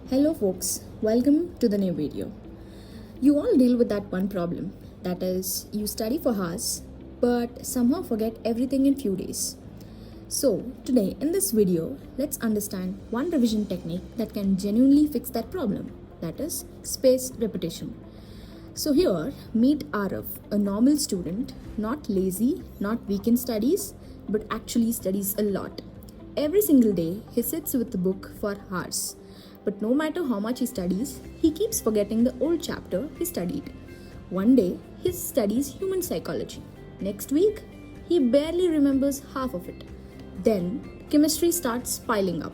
Hello folks, welcome to the new video. You all deal with that one problem, that is, you study for hours but somehow forget everything in few days. So today in this video, let's understand one revision technique that can genuinely fix that problem, that is spaced repetition. So here, meet Arav, a normal student, not lazy, not weak in studies, but actually studies a lot. Every single day, he sits with the book for hours. But no matter how much he studies, he keeps forgetting the old chapter he studied. One day, he studies human psychology. Next week, he barely remembers half of it. Then, chemistry starts piling up.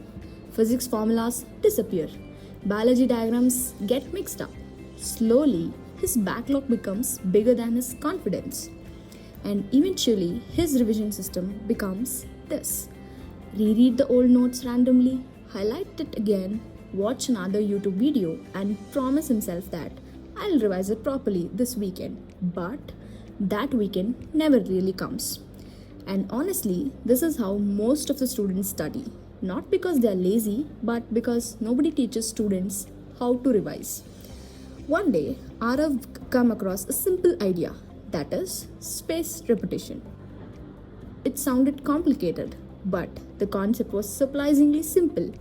Physics formulas disappear. Biology diagrams get mixed up. Slowly, his backlog becomes bigger than his confidence. And eventually, his revision system becomes this: reread the old notes randomly, highlight it again, watch another YouTube video, and promise himself that I'll revise it properly this weekend. But that weekend never really comes. And honestly, this is how most of the students study. Not because they are lazy, but because nobody teaches students how to revise. One day, Arav come across a simple idea, that is spaced repetition. It sounded complicated, but the concept was surprisingly simple.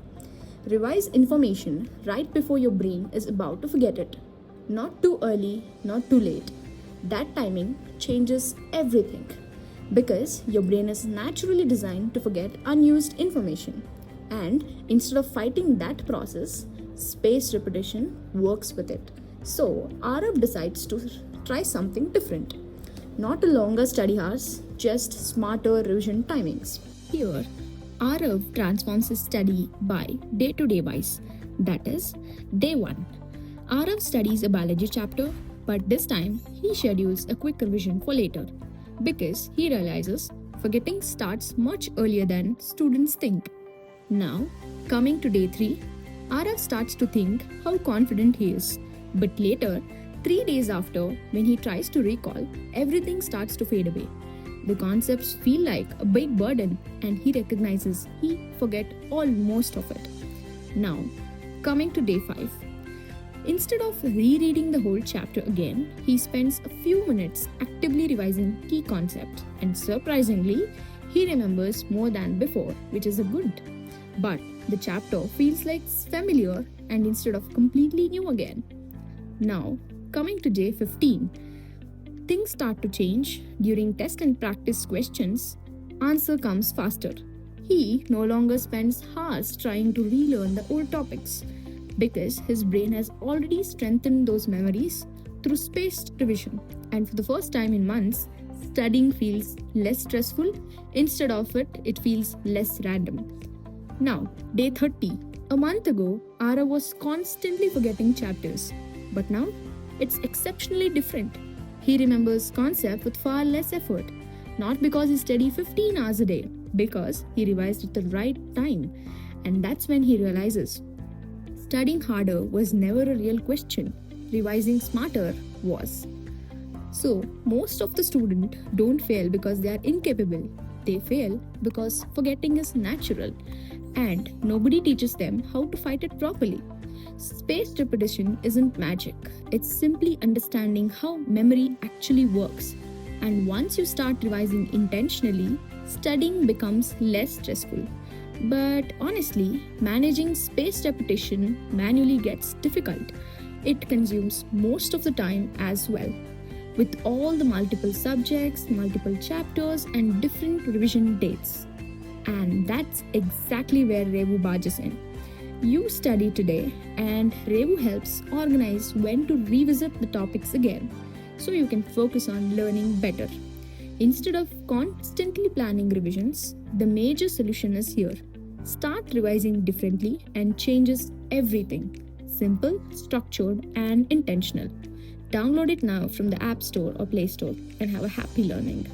Revise information right before your brain is about to forget it. Not too early, not too late. That timing changes everything because your brain is naturally designed to forget unused information. And instead of fighting that process, spaced repetition works with it. So, Arav decides to try something different. Not a longer study hours, just smarter revision timings. Here, Arav transforms his study by day-to-day wise. That is, day 1. Arav studies a biology chapter, but this time he schedules a quick revision for later because he realizes forgetting starts much earlier than students think. Now, coming to day 3, Arav starts to think how confident he is. But later, 3 days after, when he tries to recall, everything starts to fade away. The concepts feel like a big burden and he recognizes he forget most of it. Now, coming to day 5. Instead of rereading the whole chapter again, he spends a few minutes actively revising key concepts, and surprisingly, he remembers more than before, which is a good. But the chapter feels like familiar and instead of completely new again. Now, coming to day 15, things start to change. During test and practice questions, answer comes faster. He no longer spends hours trying to relearn the old topics because his brain has already strengthened those memories through spaced revision. And for the first time in months, studying feels less stressful. Instead of it, it feels less random. Now, day 30. A month ago, Ara was constantly forgetting chapters. But now, it's exceptionally different. He remembers concept with far less effort. Not because he studied 15 hours a day, because he revised at the right time. And that's when he realizes studying harder was never a real question. Revising smarter was. So, most of the students don't fail because they are incapable. They fail because forgetting is natural. And nobody teaches them how to fight it properly. Spaced repetition isn't magic, it's simply understanding how memory actually works. And once you start revising intentionally, studying becomes less stressful. But honestly, managing spaced repetition manually gets difficult. It consumes most of the time as well. With all the multiple subjects, multiple chapters, and different revision dates. And that's exactly where Revu barges in. You study today, and Revu helps organize when to revisit the topics again so you can focus on learning better. Instead of constantly planning revisions, the major solution is here. Start revising differently and changes everything. Simple, structured, and intentional. Download it now from the App Store or Play Store and have a happy learning.